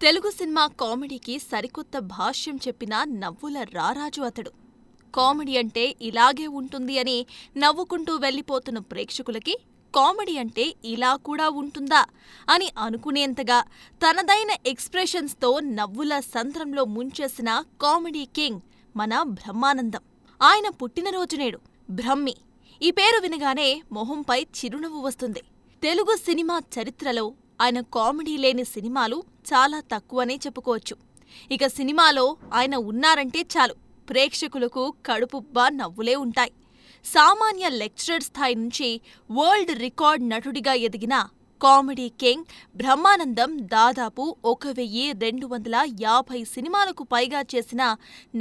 Telugu cinema కామెడీకి సరికొత్త భాష్యం చెప్పిన నవ్వుల రారాజు అతడు. కామెడీ అంటే ఇలాగే ఉంటుంది అని నవ్వుకుంటూ వెళ్ళిపోతున్న ప్రేక్షకులకి కామెడీ అంటే ఇలా కూడా ఉంటుందా అని అనుకునేంతగా తనదైన ఎక్స్ప్రెషన్స్తో నవ్వుల సంద్రంలో ముంచేసిన కామెడీ కింగ్ మన బ్రహ్మానందం. ఆయన పుట్టినరోజు నేడు. బ్రహ్మి ఈ పేరు వినగానే మొహంపై చిరునవ్వు వస్తుంది. తెలుగు సినిమా చరిత్రలో ఆయన కామెడీ లేని సినిమాలు చాలా తక్కువనే చెప్పుకోవచ్చు. ఇక సినిమాలో ఆయన ఉన్నారంటే చాలు, ప్రేక్షకులకు కడుపుబ్బా నవ్వులే ఉంటాయి. సామాన్య లెక్చరర్ స్థాయి నుంచి వరల్డ్ రికార్డ్ నటుడిగా ఎదిగిన కామెడీ కింగ్ బ్రహ్మానందం దాదాపు 1250 సినిమాలకు పైగా చేసిన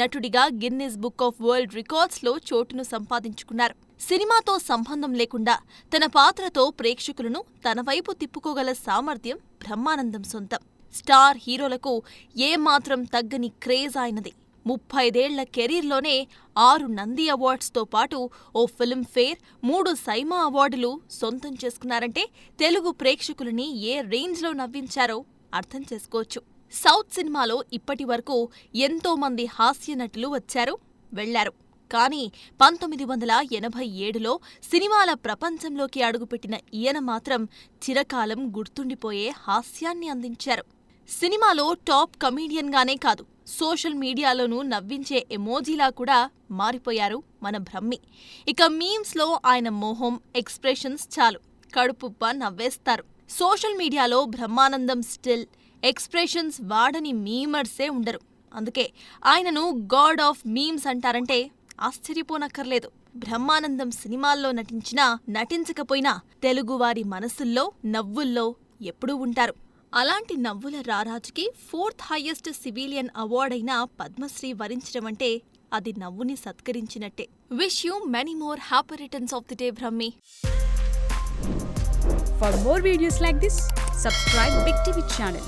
నటుడిగా గిన్నిస్ బుక్ ఆఫ్ వరల్డ్ రికార్డ్స్లో చోటును సంపాదించుకున్నారు. సినిమాతో సంబంధం లేకుండా తన పాత్రతో ప్రేక్షకులను తన వైపు తిప్పుకోగల సామర్థ్యం బ్రహ్మానందం సొంతం. స్టార్ హీరోలకు ఏమాత్రం తగ్గని క్రేజ్ ఆయనది. 35 ఏళ్ల కెరీర్లోనే 6 నంది అవార్డ్స్తో పాటు ఓ ఫిల్మ్ఫేర్, 3 సైమా అవార్డులు సొంతం చేసుకున్నారంటే తెలుగు ప్రేక్షకులని ఏ రేంజ్లో నవ్వించారో అర్థం చేసుకోవచ్చు. సౌత్ సినిమాలో ఇప్పటి వరకు ఎంతోమంది హాస్య నటులు వచ్చారు, వెళ్లారు. కానీ 1987లో సినిమాల ప్రపంచంలోకి అడుగుపెట్టిన ఈయన మాత్రం చిరకాలం గుర్తుండిపోయే హాస్యాన్ని అందించారు. సినిమాలో టాప్ కమీడియన్గానే కాదు, సోషల్ మీడియాలోనూ నవ్వించే ఎమోజీలా కూడా మారిపోయారు మన బ్రహ్మి. ఇక మీమ్స్లో ఆయన మొహం, ఎక్స్ప్రెషన్స్ చాలు కడుపుబ్బా నవ్వేస్తారు. సోషల్ మీడియాలో బ్రహ్మానందం స్టిల్, ఎక్స్ప్రెషన్స్ వాడని మీమర్సే ఉండరు. అందుకే ఆయనను గాడ్ ఆఫ్ మీమ్స్ అంటారంటే ఆశ్చర్యపోనక్కర్లేదు. బ్రహ్మానందం సినిమాల్లో నటించినా నటించకపోయినా తెలుగువారి మనసుల్లో, నవ్వుల్లో ఎప్పుడూ ఉంటారు. అలాంటి నవ్వుల రారాజుకి 4th హైయెస్ట్ సివిలియన్ అవార్డైన పద్మశ్రీ వరించడమంటే అది నవ్వుని సత్కరించినట్టే. Wish you many more happy returns of the day, Brahmi. For more videos like this, subscribe Big TV channel.